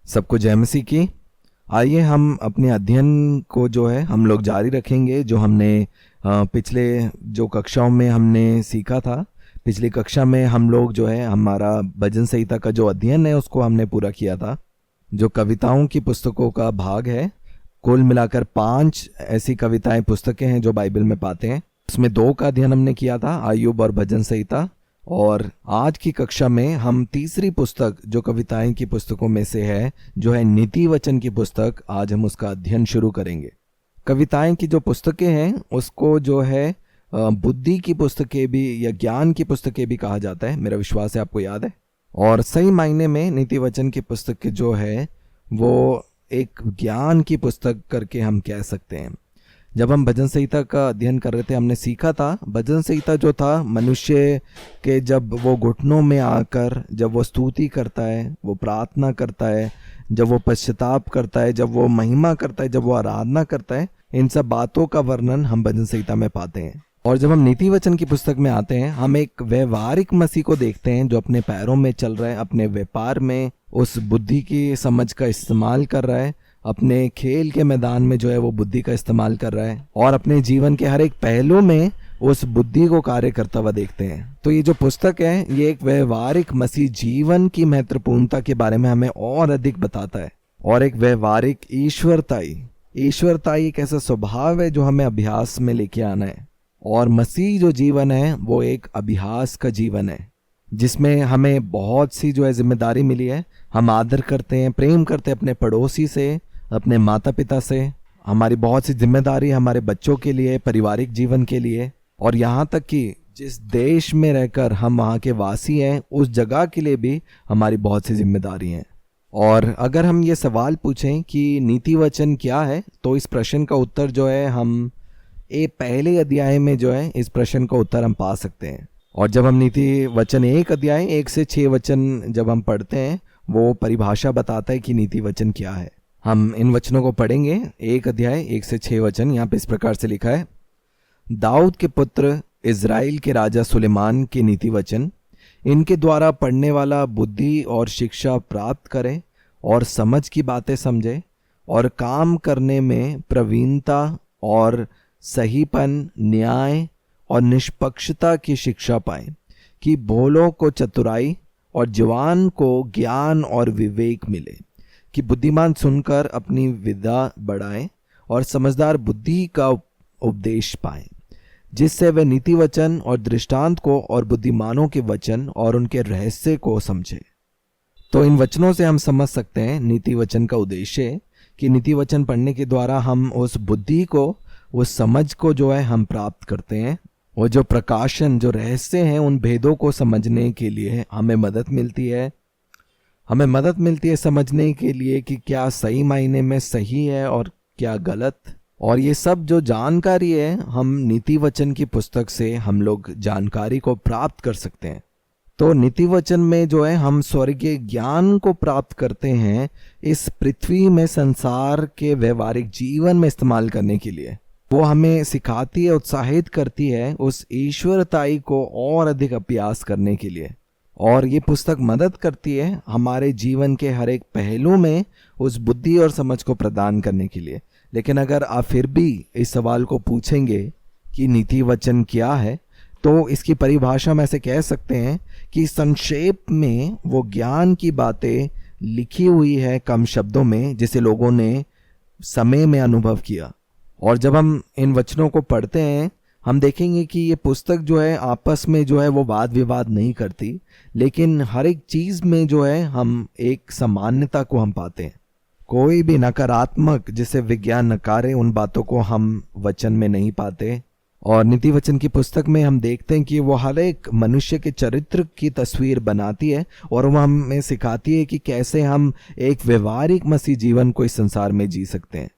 सबको जय मसीह की। आइए हम अपने अध्ययन को जो है हम लोग जारी रखेंगे, जो हमने पिछले जो कक्षाओं में हमने सीखा था। पिछली कक्षा में हम लोग जो है हमारा भजन संहिता का जो अध्ययन है उसको हमने पूरा किया था, जो कविताओं की पुस्तकों का भाग है। कुल मिलाकर 5 ऐसी कविताएं पुस्तकें हैं जो बाइबल में पाते हैं। उसमें 2 का अध्ययन हमने किया था, आयुब और भजन संहिता। और आज की कक्षा में हम तीसरी पुस्तक जो कविताएं की पुस्तकों में से है, जो है नीति वचन की पुस्तक, आज हम उसका अध्ययन शुरू करेंगे। कविताएं की जो पुस्तकें हैं उसको जो है बुद्धि की पुस्तकें भी या ज्ञान की पुस्तकें भी कहा जाता है। मेरा विश्वास है आपको याद है। और सही मायने में नीति वचन की पुस्तक जो है वो एक ज्ञान की पुस्तक करके हम कह सकते हैं। जब हम भजन संहिता का अध्ययन कर रहे थे हमने सीखा था, भजन संहिता जो था मनुष्य के जब वो घुटनों में आकर जब वो स्तुति करता है, वो प्रार्थना करता है, जब वो पश्चाताप करता है, जब वो महिमा करता है, जब वो आराधना करता है, इन सब बातों का वर्णन हम भजन संहिता में पाते हैं। और जब हम नीति वचन की पुस्तक में आते हैं हम एक व्यवहारिक मसीह को देखते हैं जो अपने पैरों में चल रहा है, अपने व्यापार में उस बुद्धि की समझ का इस्तेमाल कर रहा है, अपने खेल के मैदान में जो है वो बुद्धि का इस्तेमाल कर रहा है, और अपने जीवन के हर एक पहलू में उस बुद्धि को कार्य करता हुआ देखते हैं। तो ये जो पुस्तक है ये एक व्यवहारिक मसीह जीवन की महत्वपूर्णता के बारे में हमें और अधिक बताता है। और एक व्यवहारिक ईश्वरताई एक ऐसा स्वभाव है जो हमें अभ्यास में लेके आना है। और मसीह जो जीवन है वो एक अभ्यास का जीवन है जिसमें हमें बहुत सी जो है जिम्मेदारी मिली है। हम आदर करते हैं, प्रेम करते हैं अपने पड़ोसी से, अपने माता पिता से। हमारी बहुत सी जिम्मेदारी हमारे बच्चों के लिए, पारिवारिक जीवन के लिए, और यहाँ तक कि जिस देश में रहकर हम वहाँ के वासी हैं उस जगह के लिए भी हमारी बहुत सी जिम्मेदारी हैं। और अगर हम ये सवाल पूछें कि नीति वचन क्या है, तो इस प्रश्न का उत्तर जो है हम पहले अध्याय में जो है इस प्रश्न का उत्तर हम पा सकते हैं। और जब हम नीति वचन 1 अध्याय 1 से 6 वचन जब हम पढ़ते हैं वो परिभाषा बताता है कि नीति वचन क्या है। हम इन वचनों को पढ़ेंगे। 1 अध्याय 1 से 6 वचन यहाँ पे इस प्रकार से लिखा है। दाऊद के पुत्र इज़राइल के राजा सुलेमान के नीति वचन, इनके द्वारा पढ़ने वाला बुद्धि और शिक्षा प्राप्त करे और समझ की बातें समझे और काम करने में प्रवीणता और सहीपन, न्याय और निष्पक्षता की शिक्षा पाए, कि भोलों को चतुराई और जवान को ज्ञान और विवेक मिले, कि बुद्धिमान सुनकर अपनी विद्या बढ़ाए और समझदार बुद्धि का उपदेश पाए, जिससे वे नीति वचन और दृष्टांत को और बुद्धिमानों के वचन और उनके रहस्य को समझे। तो इन वचनों से हम समझ सकते हैं नीति वचन का उद्देश्य कि नीति वचन पढ़ने के द्वारा हम उस बुद्धि को, उस समझ को जो है हम प्राप्त करते हैं। वो जो प्रकाशन, जो रहस्य हैं, उन भेदों को समझने के लिए हमें मदद मिलती है। हमें मदद मिलती है समझने के लिए कि क्या सही मायने में सही है और क्या गलत। और ये सब जो जानकारी है हम नीति वचन की पुस्तक से हम लोग जानकारी को प्राप्त कर सकते हैं। तो नीति वचन में जो है हम स्वर्गीय ज्ञान को प्राप्त करते हैं इस पृथ्वी में संसार के व्यवहारिक जीवन में इस्तेमाल करने के लिए। वो हमें सिखाती है, उत्साहित करती है उस ईश्वरताई को और अधिक अभ्यास करने के लिए। और ये पुस्तक मदद करती है हमारे जीवन के हर एक पहलू में उस बुद्धि और समझ को प्रदान करने के लिए। लेकिन अगर आप फिर भी इस सवाल को पूछेंगे कि नीति वचन क्या है, तो इसकी परिभाषा में ऐसे कह सकते हैं कि संक्षेप में वो ज्ञान की बातें लिखी हुई है कम शब्दों में, जिसे लोगों ने समय में अनुभव किया। और जब हम इन वचनों को पढ़ते हैं हम देखेंगे कि ये पुस्तक जो है आपस में जो है वो वाद विवाद नहीं करती, लेकिन हर एक चीज़ में जो है हम एक सामान्यता को हम पाते हैं। कोई भी नकारात्मक जिसे विज्ञान नकारे उन बातों को हम वचन में नहीं पाते। और नीति वचन की पुस्तक में हम देखते हैं कि वो हर एक मनुष्य के चरित्र की तस्वीर बनाती है और वो हमें सिखाती है कि कैसे हम एक व्यवहारिक मसीह जीवन को इस संसार में जी सकते हैं।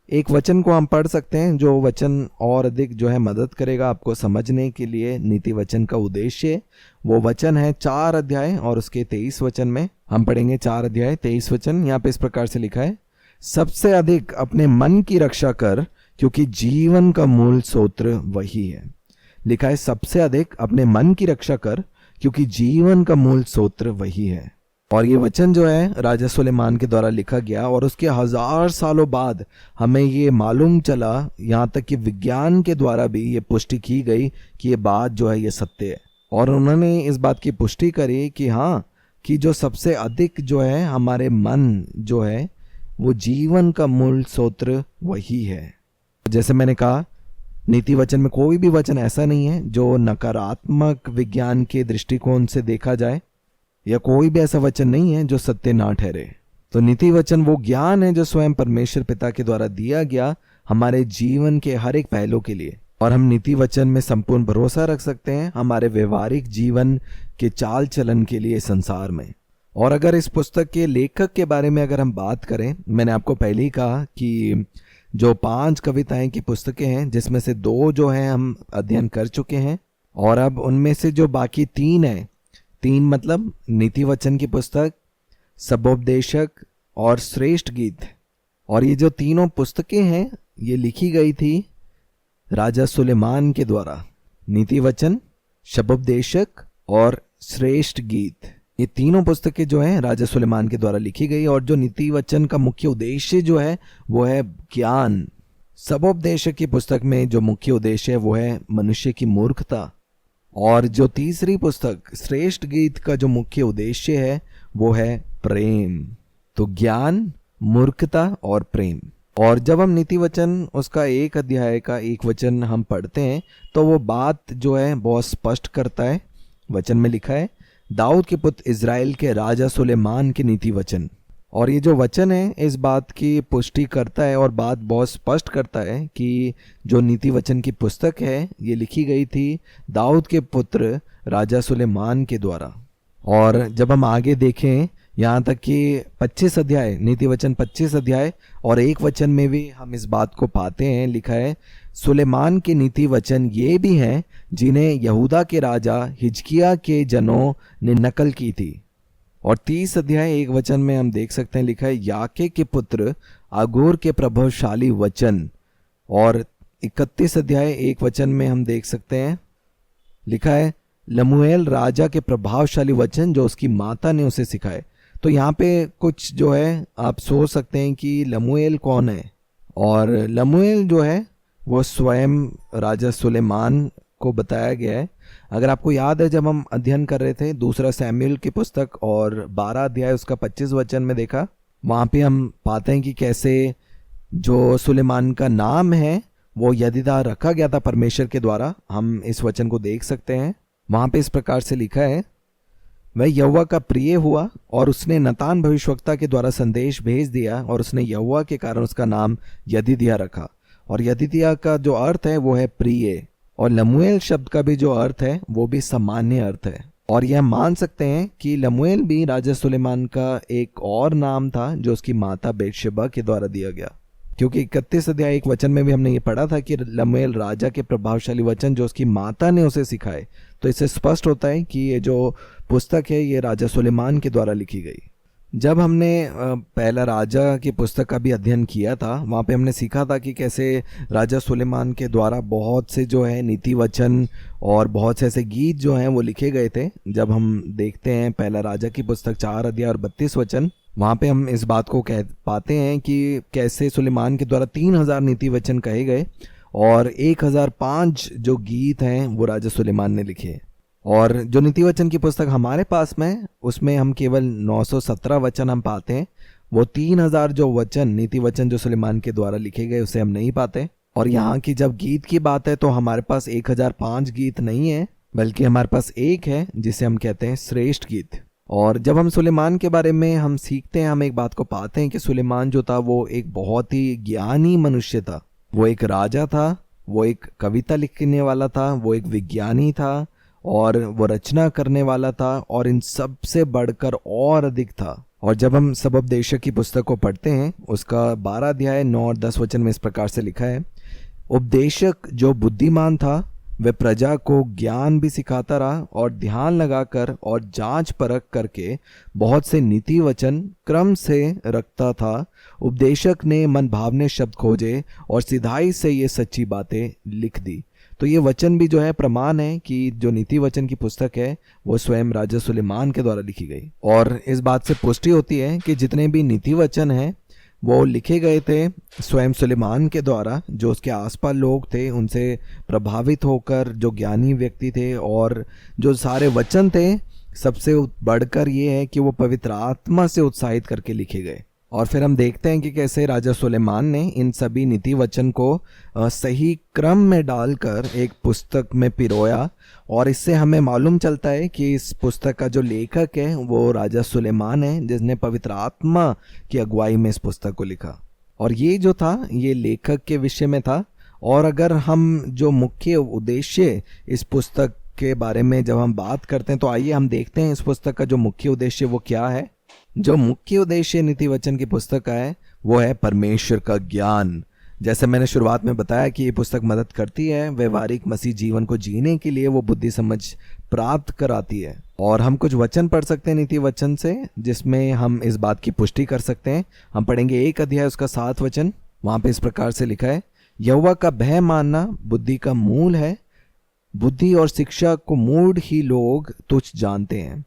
एक वचन को हम पढ़ सकते हैं जो वचन और अधिक जो है मदद करेगा आपको समझने के लिए नीति वचन का उद्देश्य। वो वचन है 4 अध्याय और उसके 23 वचन में हम पढ़ेंगे। 4 अध्याय 23 वचन यहाँ पे इस प्रकार से लिखा है। सबसे अधिक अपने मन की रक्षा कर, क्योंकि जीवन का मूल सूत्र वही है। लिखा है सबसे अधिक अपने मन की रक्षा कर, क्योंकि जीवन का मूल सूत्र वही है। और ये वचन जो है राजा सुलेमान के द्वारा लिखा गया, और उसके 1000 सालों बाद हमें ये मालूम चला, यहाँ तक कि विज्ञान के द्वारा भी ये पुष्टि की गई कि ये बात जो है ये सत्य है। और उन्होंने इस बात की पुष्टि करी कि हाँ, कि जो सबसे अधिक जो है हमारे मन जो है वो जीवन का मूल स्रोत वही है। जैसे मैंने कहा, नीति वचन में कोई भी वचन ऐसा नहीं है जो नकारात्मक विज्ञान के दृष्टिकोण से देखा जाए, या कोई भी ऐसा वचन नहीं है जो सत्य ना ठहरे। तो नीति वचन वो ज्ञान है जो स्वयं परमेश्वर पिता के द्वारा दिया गया हमारे जीवन के हर एक पहलू के लिए, और हम नीति वचन में संपूर्ण भरोसा रख सकते हैं हमारे व्यवहारिक जीवन के चाल चलन के लिए संसार में। और अगर इस पुस्तक के लेखक के बारे में अगर हम बात करें, मैंने आपको पहले ही कहा कि जो 5 कविताएं की पुस्तकें हैं, जिसमें से 2 जो हैं हम अध्ययन कर चुके हैं, और अब उनमें से जो बाकी 3 हैं, 3 मतलब नीति वचन की पुस्तक, सबोपदेशक और श्रेष्ठ गीत, और ये जो तीनों पुस्तकें हैं ये लिखी गई थी राजा सुलेमान के द्वारा। नीति वचन, शबोपदेशक और श्रेष्ठ गीत, ये तीनों पुस्तकें जो हैं राजा सुलेमान के द्वारा लिखी गई। और जो नीति वचन का मुख्य उद्देश्य जो है वो है ज्ञान। सबोपदेशक की पुस्तक में जो मुख्य उद्देश्य है वो है मनुष्य की मूर्खता, और जो तीसरी पुस्तक श्रेष्ठ गीत का जो मुख्य उद्देश्य है वो है प्रेम। तो ज्ञान, मूर्खता और प्रेम। और जब हम नीति वचन उसका 1 अध्याय का 1 वचन हम पढ़ते हैं तो वो बात जो है बहुत स्पष्ट करता है। वचन में लिखा है, दाऊद के पुत्र इज़राइल के राजा सुलेमान के नीति वचन। और ये जो वचन है इस बात की पुष्टि करता है और बात बहुत स्पष्ट करता है कि जो नीति वचन की पुस्तक है ये लिखी गई थी दाऊद के पुत्र राजा सुलेमान के द्वारा। और जब हम आगे देखें, यहाँ तक कि 25 अध्याय, नीति वचन 25 अध्याय और 1 वचन में भी हम इस बात को पाते हैं। लिखा है, सुलेमान के नीति वचन ये भी हैं जिन्हें यहूदा के राजा हिजकिया के जनों ने नकल की थी। और 30 अध्याय 1 वचन में हम देख सकते हैं, लिखा है, याके के पुत्र आगूर के प्रभावशाली वचन। और 31 अध्याय 1 वचन में हम देख सकते हैं, लिखा है, लमुएल राजा के प्रभावशाली वचन जो उसकी माता ने उसे सिखाए। तो यहाँ पे कुछ जो है आप सोच सकते हैं कि लमुएल कौन है, और लमुएल जो है वो स्वयं राजा सुलेमान को बताया गया है। अगर आपको याद है, जब हम अध्ययन कर रहे थे 2 सैमुएल की पुस्तक और 12 अध्याय उसका 25 वचन में देखा, वहाँ पे हम पाते हैं कि कैसे जो सुलेमान का नाम है वो यदिदा रखा गया था परमेश्वर के द्वारा। हम इस वचन को देख सकते हैं, वहाँ पे इस प्रकार से लिखा है, वह यहोवा का प्रिय हुआ और उसने नतान भविष्यवक्ता के द्वारा संदेश भेज दिया, और उसने यहोवा के कारण उसका नाम यदिदिया रखा। और यदिदिया का जो अर्थ है वो है प्रिय, और लमुएल शब्द का भी जो अर्थ है वो भी सामान्य अर्थ है। और यह मान सकते हैं कि लमुएल भी राजा सुलेमान का एक और नाम था जो उसकी माता बेतशेबा के द्वारा दिया गया, क्योंकि 31 अध्याय 1 वचन में भी हमने ये पढ़ा था कि लमुएल राजा के प्रभावशाली वचन जो उसकी माता ने उसे सिखाए। तो इससे स्पष्ट होता है कि ये जो पुस्तक है ये राजा सुलेमान के द्वारा लिखी गई। जब हमने पहला राजा की पुस्तक का भी अध्ययन किया था, वहाँ पे हमने सीखा था कि कैसे राजा सुलेमान के द्वारा बहुत से जो है नीति वचन और बहुत से ऐसे गीत जो हैं वो लिखे गए थे। जब हम देखते हैं पहला राजा की पुस्तक 4 अध्याय और 32 वचन, वहाँ पे हम इस बात को कह पाते हैं कि कैसे सुलेमान के द्वारा 3000 नीति वचन कहे गए और 1005 जो गीत हैं वो राजा सुलेमान ने लिखे। और जो नीति वचन की पुस्तक हमारे पास में, उसमें हम केवल 917 वचन हम पाते हैं। वो 3000 जो वचन नीति वचन जो सुलेमान के द्वारा लिखे गए उसे हम नहीं पाते। और यहाँ की जब गीत की बात है तो हमारे पास 1005 गीत नहीं है, बल्कि हमारे पास एक है जिसे हम कहते हैं श्रेष्ठ गीत। और जब हम सुलेमान के बारे में हम सीखते हैं, हम एक बात को पाते हैं कि सुलेमान जो था वो एक बहुत ही ज्ञानी मनुष्य था। वो एक राजा था, वो एक कविता लिखने वाला था, वो एक विज्ञानी था, और वो रचना करने वाला था, और इन सब से बढ़कर और अधिक था। और जब हम सबोपदेशक की पुस्तक को पढ़ते हैं, उसका 12 अध्याय 9 और 10 वचन में इस प्रकार से लिखा है, उपदेशक जो बुद्धिमान था वह प्रजा को ज्ञान भी सिखाता रहा और ध्यान लगाकर और जांच परख करके बहुत से नीति वचन क्रम से रखता था। उपदेशक ने मन भावने शब्द खोजे और सिधाई से ये सच्ची बातें लिख दी। तो ये वचन भी जो है प्रमाण है कि जो नीति वचन की पुस्तक है वो स्वयं राजा सुलेमान के द्वारा लिखी गई। और इस बात से पुष्टि होती है कि जितने भी नीति वचन हैं वो लिखे गए थे स्वयं सुलेमान के द्वारा। जो उसके आसपास लोग थे उनसे प्रभावित होकर जो ज्ञानी व्यक्ति थे, और जो सारे वचन थे सबसे बढ़कर ये है कि वो पवित्र आत्मा से उत्साहित करके लिखे गए। और फिर हम देखते हैं कि कैसे राजा सुलेमान ने इन सभी नीति वचन को सही क्रम में डालकर एक पुस्तक में पिरोया। और इससे हमें मालूम चलता है कि इस पुस्तक का जो लेखक है वो राजा सुलेमान है, जिसने पवित्र आत्मा की अगुवाई में इस पुस्तक को लिखा। और ये जो था ये लेखक के विषय में था। और अगर हम जो मुख्य उद्देश्य इस पुस्तक के बारे में जब हम बात करते हैं तो आइए हम देखते हैं इस पुस्तक का जो मुख्य उद्देश्य वो क्या है। जो मुख्य उद्देश्य नीति वचन की पुस्तक का है वो है परमेश्वर का ज्ञान। जैसे मैंने शुरुआत में बताया कि ये पुस्तक मदद करती है व्यवहारिक मसीह जीवन को जीने के लिए, वो बुद्धि समझ प्राप्त कराती है। और हम कुछ वचन पढ़ सकते हैं नीति वचन से जिसमें हम इस बात की पुष्टि कर सकते हैं। हम पढ़ेंगे 1 अध्याय उसका 7 वचन। वहां पे इस प्रकार से लिखा है, यहोवा का भय मानना बुद्धि का मूल है, बुद्धि और शिक्षा को मूढ़ ही लोग तुच्छ जानते हैं।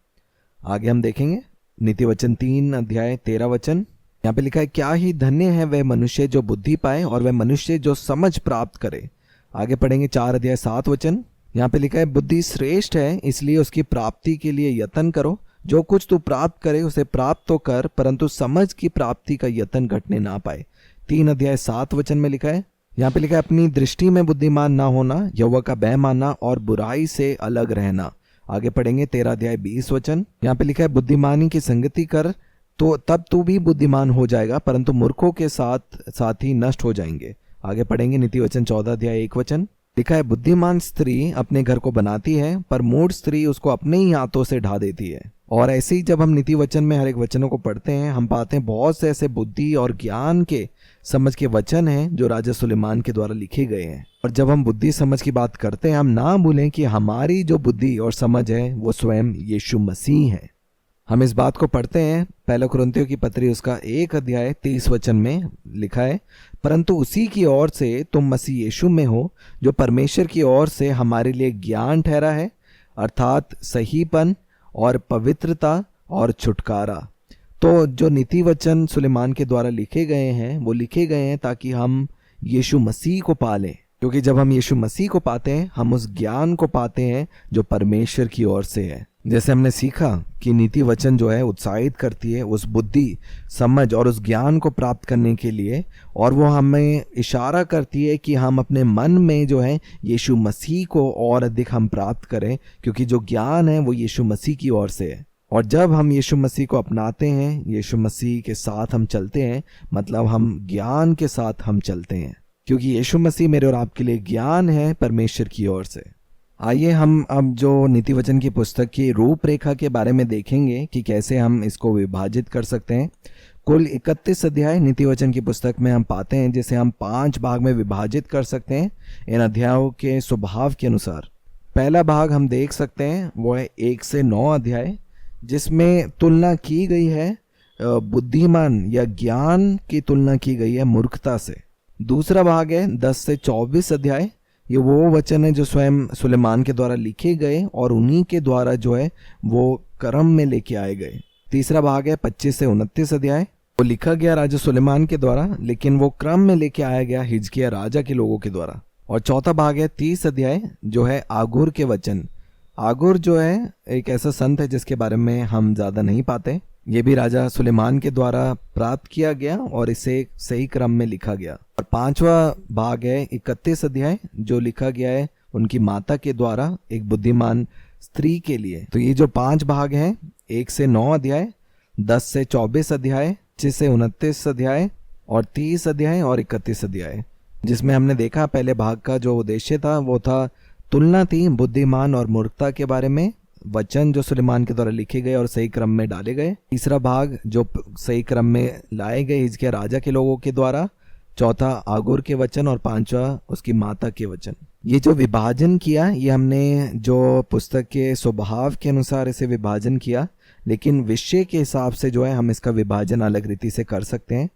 आगे हम देखेंगे नीति वचन 3 अध्याय 13 वचन। यहाँ पे लिखा है, क्या ही धन्य है वह मनुष्य जो बुद्धि पाए और वह मनुष्य जो समझ प्राप्त करे। आगे पढ़ेंगे 4 अध्याय 7 वचन। यहाँ पे लिखा है, बुद्धि श्रेष्ठ है इसलिए उसकी प्राप्ति के लिए यत्न करो। जो कुछ तू प्राप्त करे उसे प्राप्त तो कर, परंतु समझ की प्राप्ति का यत्न घटने ना पाए। 3 अध्याय 7 वचन में लिखा है, यहाँ पे लिखा है, अपनी दृष्टि में बुद्धिमान ना होना, यहोवा का भय मानना और बुराई से अलग रहना। आगे पढ़ेंगे 13 अध्याय 20 वचन। यहाँ पे लिखा है, बुद्धिमानी की संगति कर तो तब तू भी बुद्धिमान हो जाएगा, परंतु मूर्खों के साथ ही नष्ट हो जाएंगे। आगे पढ़ेंगे नीति वचन 14 अध्याय 1 वचन। लिखा है, बुद्धिमान स्त्री अपने घर को बनाती है पर मूढ़ स्त्री उसको अपने ही हाथों से ढा देती है। और ऐसे ही जब हम नीति वचन में हर एक वचनों को पढ़ते हैं हम पाते हैं बहुत से ऐसे बुद्धि और ज्ञान के समझ के वचन हैं जो राजा सुलेमान के द्वारा लिखे गए हैं। और जब हम बुद्धि समझ की बात करते हैं हम ना भूलें कि हमारी जो बुद्धि और समझ है वो स्वयं यीशु मसीह है। हम इस बात को पढ़ते हैं 1 कुरिन्थियों की पत्री उसका 1 अध्याय 30 वचन में लिखा है, परंतु उसी की ओर से तुम मसीह यीशु में हो जो परमेश्वर की ओर से हमारे लिए ज्ञान ठहरा है, अर्थात सहीपन और पवित्रता और छुटकारा। तो जो नीति वचन सुलेमान के द्वारा लिखे गए हैं वो लिखे गए हैं ताकि हम यीशु मसीह को पालें, क्योंकि जब हम यीशु मसीह को पाते हैं हम उस ज्ञान को पाते हैं जो परमेश्वर की ओर से है। जैसे हमने सीखा कि नीति वचन जो है उत्साहित करती है उस बुद्धि समझ और उस ज्ञान को प्राप्त करने के लिए, और वो हमें इशारा करती है कि हम अपने मन में जो है यीशु मसीह को और अधिक हम प्राप्त करें, क्योंकि जो ज्ञान है वो यीशु मसीह की ओर से है। और जब हम यीशु मसीह को अपनाते हैं, यीशु मसीह के साथ हम चलते हैं, मतलब हम ज्ञान के साथ हम चलते हैं, क्योंकि यीशु मसीह मेरे और आपके लिए ज्ञान है परमेश्वर की ओर से। आइए हम अब जो नीति वचन की पुस्तक की रूपरेखा के बारे में देखेंगे कि कैसे हम इसको विभाजित कर सकते हैं। कुल 31 अध्याय नीति वचन की पुस्तक में हम पाते हैं, जिसे हम 5 भाग में विभाजित कर सकते हैं इन अध्यायों के स्वभाव के अनुसार। पहला भाग हम देख सकते हैं वो है 1 से 9 अध्याय, जिसमें तुलना की गई है बुद्धिमान या ज्ञान की तुलना की गई है मूर्खता से। दूसरा भाग है 10 से 24 अध्याय, ये वो वचन है जो स्वयं सुलेमान के द्वारा लिखे गए और उन्हीं के द्वारा जो है वो क्रम में लेके आए गए। तीसरा भाग है 25 से 29 अध्याय, वो लिखा गया राजा सुलेमान के द्वारा, लेकिन वो क्रम में लेके आया गया हिजकिय्याह राजा के लोगों के द्वारा। और चौथा भाग है 30 अध्याय जो है आगुर के वचन। आगुर जो है एक ऐसा संत है जिसके बारे में हम ज्यादा नहीं पाते, ये भी राजा सुलेमान के द्वारा प्राप्त किया गया और इसे सही क्रम में लिखा गया। और 5वां भाग है 31 अध्याय जो लिखा गया है उनकी माता के द्वारा एक बुद्धिमान स्त्री के लिए। तो ये जो 5 भाग हैं 1 से 9 अध्याय, 10 से 24 अध्याय, 25 से 29 अध्याय और 30 अध्याय और 31 अध्याय, जिसमें हमने देखा पहले भाग का जो उद्देश्य था वो था तुलना थी बुद्धिमान और मूर्खता के बारे में, वचन जो सुलेमान के द्वारा लिखे गए और सही क्रम में डाले गए। तीसरा भाग जो सही क्रम में लाए गए हिजकिय्याह राजा के लोगों के द्वारा। चौथा आगुर के वचन और 5वां उसकी माता के वचन। ये जो विभाजन किया ये हमने जो पुस्तक के स्वभाव के अनुसार इसे विभाजन किया, लेकिन विषय के हिसाब से जो है हम इसका विभाजन अलग रीति से कर सकते हैं।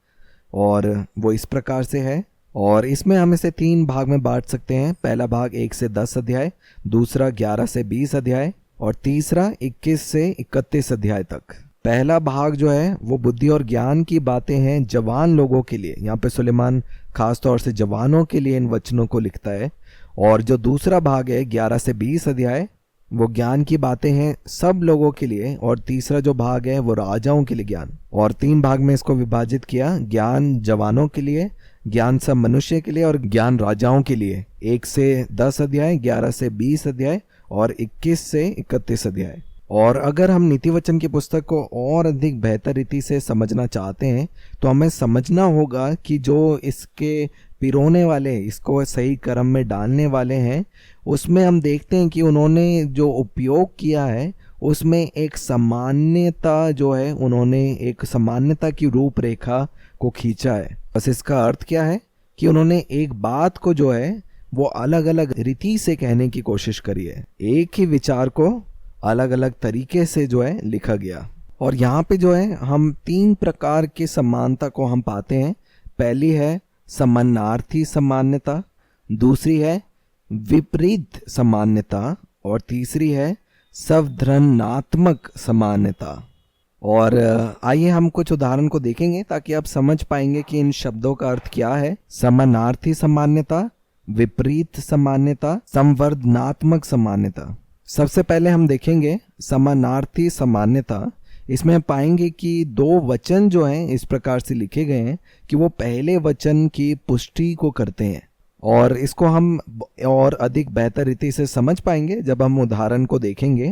और वो इस प्रकार से है और इसमें हम इसे 3 भाग में बांट सकते हैं। पहला भाग 1 से 10 अध्याय, दूसरा 11 से 20 अध्याय और तीसरा 21 से 31 अध्याय तक। पहला भाग जो है वो बुद्धि और ज्ञान की बातें हैं जवान लोगों के लिए। यहाँ पे सुलेमान खास तौर से जवानों के लिए इन वचनों को लिखता है। और जो दूसरा भाग है 11 से 20 अध्याय, वो ज्ञान की बातें हैं सब लोगों के लिए। और तीसरा जो भाग है वो राजाओं के लिए ज्ञान। और 3 भाग में इसको विभाजित किया, ज्ञान जवानों के लिए, ज्ञान सब मनुष्य के लिए और ज्ञान राजाओं के लिए। 1 से 10 अध्याय, 11 से 20 अध्याय और 21 से 31 अध्याय। और अगर हम नीति वचन की पुस्तक को और अधिक बेहतर रीति से समझना चाहते हैं तो हमें समझना होगा कि जो इसके पिरोने वाले, इसको सही क्रम में डालने वाले हैं, उसमें हम देखते हैं कि उन्होंने जो उपयोग किया है उसमें एक सामान्यता जो है, उन्होंने एक सामान्यता की रूपरेखा को खींचा है। बस इसका अर्थ क्या है कि उन्होंने एक बात को जो है वो अलग अलग रीति से कहने की कोशिश करी है। एक ही विचार को अलग अलग तरीके से जो है लिखा गया। और यहाँ पे जो है हम 3 प्रकार की समानता को हम पाते हैं। पहली है समानार्थी समान्यता, दूसरी है विपरीत समान्यता और तीसरी है सावधानात्मक समान्यता। और आइए हम कुछ उदाहरण को देखेंगे ताकि आप समझ पाएंगे कि इन शब्दों का अर्थ क्या है। समानार्थी समान्यता, विपरीत समान्यता, संवर्धनात्मक समान्यता। सबसे पहले हम देखेंगे समानार्थी समान्यता। इसमें पाएंगे कि 2 वचन जो हैं इस प्रकार से लिखे गए हैं कि वो पहले वचन की पुष्टि को करते हैं। और इसको हम और अधिक बेहतर रीति से समझ पाएंगे जब हम उदाहरण को देखेंगे।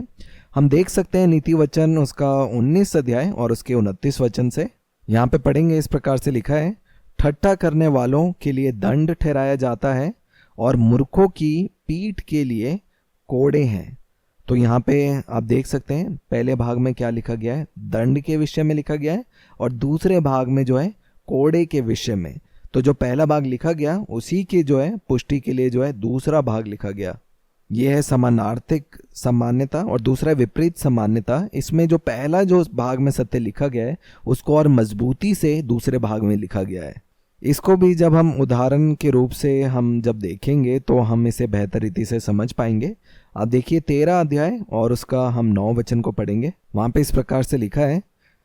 हम देख सकते हैं नीति वचन उसका 19 अध्याय और उसके 29 वचन से। यहाँ पे पढ़ेंगे, इस प्रकार से लिखा है, ठट्ठा करने वालों के लिए दंड ठहराया जाता है और मूर्खों की पीठ के लिए कोड़े हैं। तो यहाँ पे आप देख सकते हैं पहले भाग में क्या लिखा गया है, दंड के विषय में लिखा गया है, और दूसरे भाग में जो है कोड़े के विषय में। तो जो पहला भाग लिखा गया उसी के जो है पुष्टि के लिए जो है दूसरा भाग लिखा गया। यह है समानार्थिक समान्यता। और दूसरा विपरीत समान्यता। इसमें जो पहला जो भाग में सत्य लिखा गया है उसको और मजबूती से दूसरे भाग में लिखा गया है। इसको भी जब हम उदाहरण के रूप से हम जब देखेंगे तो हम इसे बेहतर रीति से समझ पाएंगे। आप देखिए 13 अध्याय और उसका हम 9 वचन को पढ़ेंगे। वहां पे इस प्रकार से लिखा है,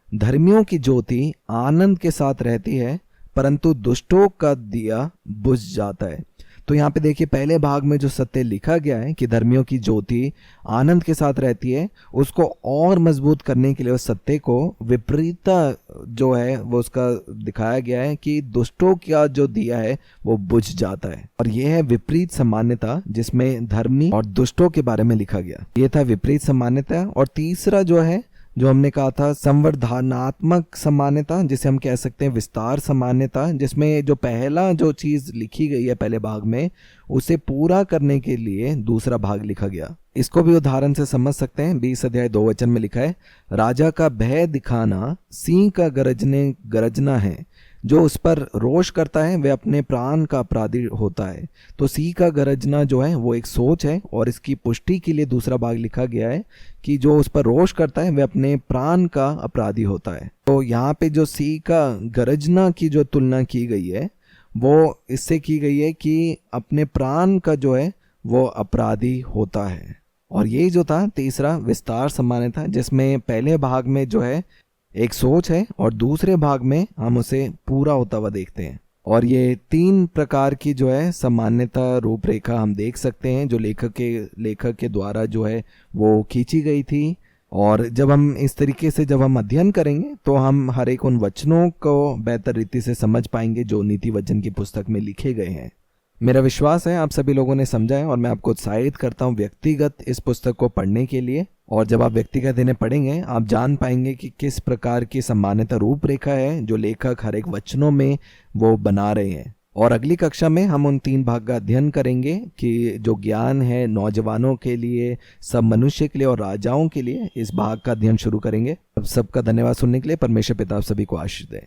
धर्मियों की ज्योति आनंद के साथ रहती है परंतु दुष्टों का दिया बुझ जाता है। तो यहाँ पे देखिए पहले भाग में जो सत्य लिखा गया है कि धर्मियों की ज्योति आनंद के साथ रहती है, उसको और मजबूत करने के लिए उस सत्य को विपरीतता जो है वो उसका दिखाया गया है कि दुष्टों का जो दिया है वो बुझ जाता है। और ये है विपरीत समान्यता जिसमें धर्मी और दुष्टों के बारे में लिखा गया। ये था विपरीत समान्यता। और तीसरा जो है जो हमने कहा था संवर्धनात्मक समान्यता, जिसे हम कह सकते हैं विस्तार समान्यता, जिसमें जो पहला जो चीज लिखी गई है पहले भाग में उसे पूरा करने के लिए दूसरा भाग लिखा गया। इसको भी उदाहरण से समझ सकते हैं। 20 अध्याय 2 वचन में लिखा है, राजा का भय दिखाना सिंह का गरजना है, जो उस पर रोष करता है वह अपने प्राण का अपराधी होता है। तो सिंह का गरजना जो है वो एक सोच है और इसकी पुष्टि के लिए दूसरा भाग लिखा गया है कि जो उस पर रोष करता है वह अपने प्राण का अपराधी होता है। तो यहाँ पे जो सिंह का गरजना की जो तुलना की गई है वो इससे की गई है कि अपने प्राण का जो है वो अपराधी होता है। और ये जो था तीसरा विस्तार समान्यता, जिसमें पहले भाग में जो है एक सोच है और दूसरे भाग में हम उसे पूरा होता हुआ देखते हैं। और ये 3 प्रकार की जो है सामान्यता रूपरेखा हम देख सकते हैं जो लेखक के द्वारा जो है वो खींची गई थी। और जब हम इस तरीके से जब हम अध्ययन करेंगे तो हम हर एक उन वचनों को बेहतर रीति से समझ पाएंगे जो नीति वचन की पुस्तक में लिखे गए हैं। मेरा विश्वास है आप सभी लोगों ने समझा है और मैं आपको उत्साहित करता हूँ व्यक्तिगत इस पुस्तक को पढ़ने के लिए। और जब आप व्यक्तिगत इन्हें पढ़ेंगे आप जान पाएंगे कि किस प्रकार की सामान्यता रूपरेखा है जो लेखक हर एक वचनों में वो बना रहे हैं। और अगली कक्षा में हम उन 3 भाग का अध्ययन करेंगे कि जो ज्ञान है नौजवानों के लिए, सब मनुष्य के लिए और राजाओं के लिए, इस भाग का अध्ययन शुरू करेंगे। अब सबका धन्यवाद सुनने के लिए। परमेश्वर पिता आप सभी को आशीष दे।